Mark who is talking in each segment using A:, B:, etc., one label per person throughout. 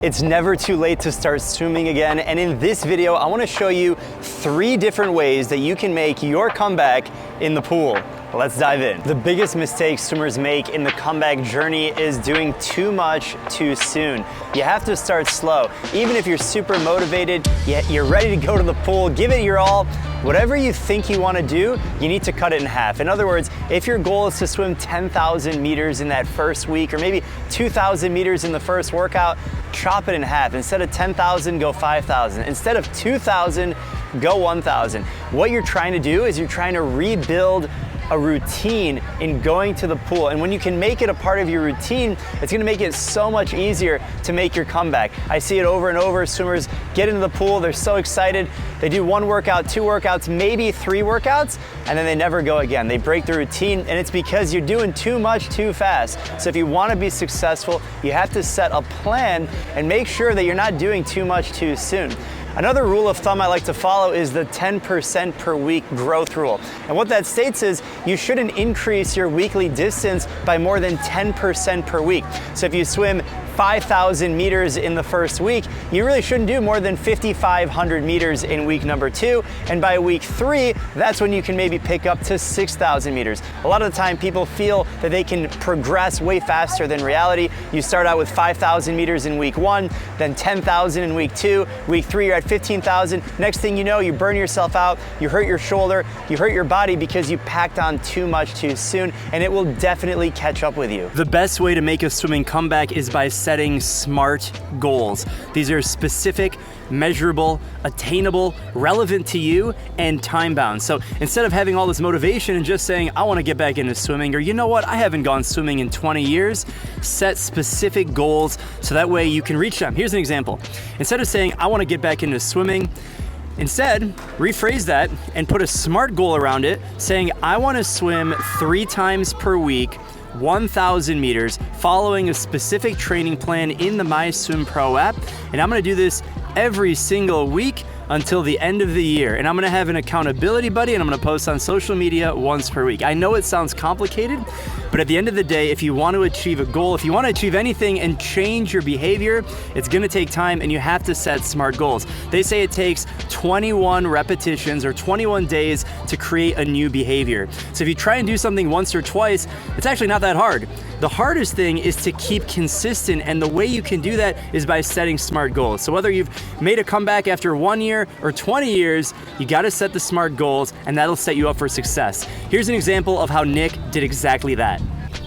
A: It's never too late to start swimming again, and in this video I want to show you 3 different ways that you can make your comeback in the pool. Let's dive in. The biggest mistake swimmers make in the comeback journey is doing too much too soon. You have to start slow. Even if you're super motivated, you're ready to go to the pool, give it your all, whatever you think you want to do, you need to cut it in half. In other words, if your goal is to swim 10,000 meters in that first week, or maybe 2,000 meters in the first workout, chop it in half. Instead of 10,000, go 5,000. Instead of 2,000, go 1,000. What you're trying to do is you're trying to rebuild a routine in going to the pool. And when you can make it a part of your routine, it's gonna make it so much easier to make your comeback. I see it over and over. Swimmers get into the pool, they're so excited. They do 1 workout, 2 workouts, maybe 3 workouts, and then they never go again. They break the routine, and it's because you're doing too much too fast. So if you wanna be successful, you have to set a plan and make sure that you're not doing too much too soon. Another rule of thumb I like to follow is the 10% per week growth rule. And what that states is you shouldn't increase your weekly distance by more than 10% per week. So if you swim 5,000 meters in the first week, you really shouldn't do more than 5,500 meters in week number 2. And by week 3, that's when you can maybe pick up to 6,000 meters. A lot of the time people feel that they can progress way faster than reality. You start out with 5,000 meters in week 1, then 10,000 in week 2, week 3 you're at 15,000. Next thing you know, you burn yourself out, you hurt your shoulder, you hurt your body because you packed on too much too soon, and it will definitely catch up with you. The best way to make a swimming comeback is by setting SMART goals. These are specific, measurable, attainable, relevant to you, and time-bound. So instead of having all this motivation and just saying, I want to get back into swimming, or you know what, I haven't gone swimming in 20 years, set specific goals so that way you can reach them. Here's an example. Instead of saying, I want to get back into swimming, instead, rephrase that and put a SMART goal around it, saying, I want to swim 3 times per week, 1,000 meters, following a specific training plan in the MySwimPro app. And I'm gonna do this every single week until the end of the year. And I'm gonna have an accountability buddy, and I'm gonna post on social media once per week. I know it sounds complicated, but at the end of the day, if you want to achieve a goal, if you want to achieve anything and change your behavior, it's gonna take time, and you have to set SMART goals. They say it takes 21 repetitions or 21 days to create a new behavior. So if you try and do something once or twice, it's actually not that hard. The hardest thing is to keep consistent, and the way you can do that is by setting SMART goals. So whether you've made a comeback after 1 year or 20 years, you gotta set the SMART goals, and that'll set you up for success. Here's an example of how Nick did exactly that.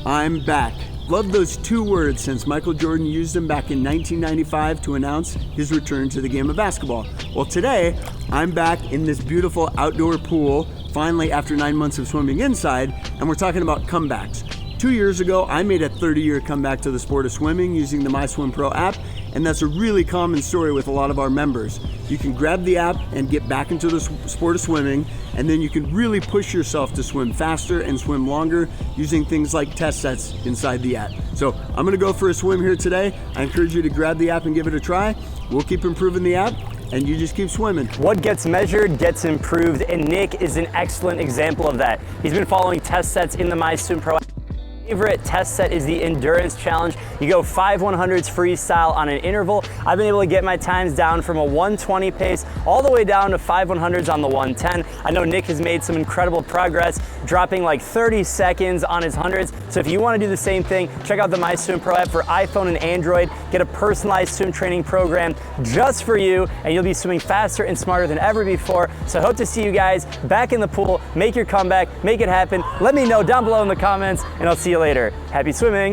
B: I'm back. Love those 2 words since Michael Jordan used them back in 1995 to announce his return to the game of basketball. Well, today, I'm back in this beautiful outdoor pool, finally after 9 months of swimming inside, and we're talking about comebacks. 2 years ago, I made a 30-year comeback to the sport of swimming using the MySwimPro app, and that's a really common story with a lot of our members. You can grab the app and get back into the sport of swimming, and then you can really push yourself to swim faster and swim longer using things like test sets inside the app. So I'm gonna go for a swim here today. I encourage you to grab the app and give it a try. We'll keep improving the app, and you just keep swimming.
A: What gets measured gets improved, and Nick is an excellent example of that. He's been following test sets in the MySwimPro app. Favorite test set is the endurance challenge. You go 5 100s freestyle on an interval. I've been able to get my times down from a 120 pace all the way down to 5 100s on the 110. I know Nick has made some incredible progress, dropping like 30 seconds on his hundreds. So if you want to do the same thing, check out the MySwimPro app for iPhone and Android. Get a personalized swim training program just for you, and you'll be swimming faster and smarter than ever before. So I hope to see you guys back in the pool. Make your comeback, make it happen. Let me know down below in the comments, and I'll see you later. Happy swimming.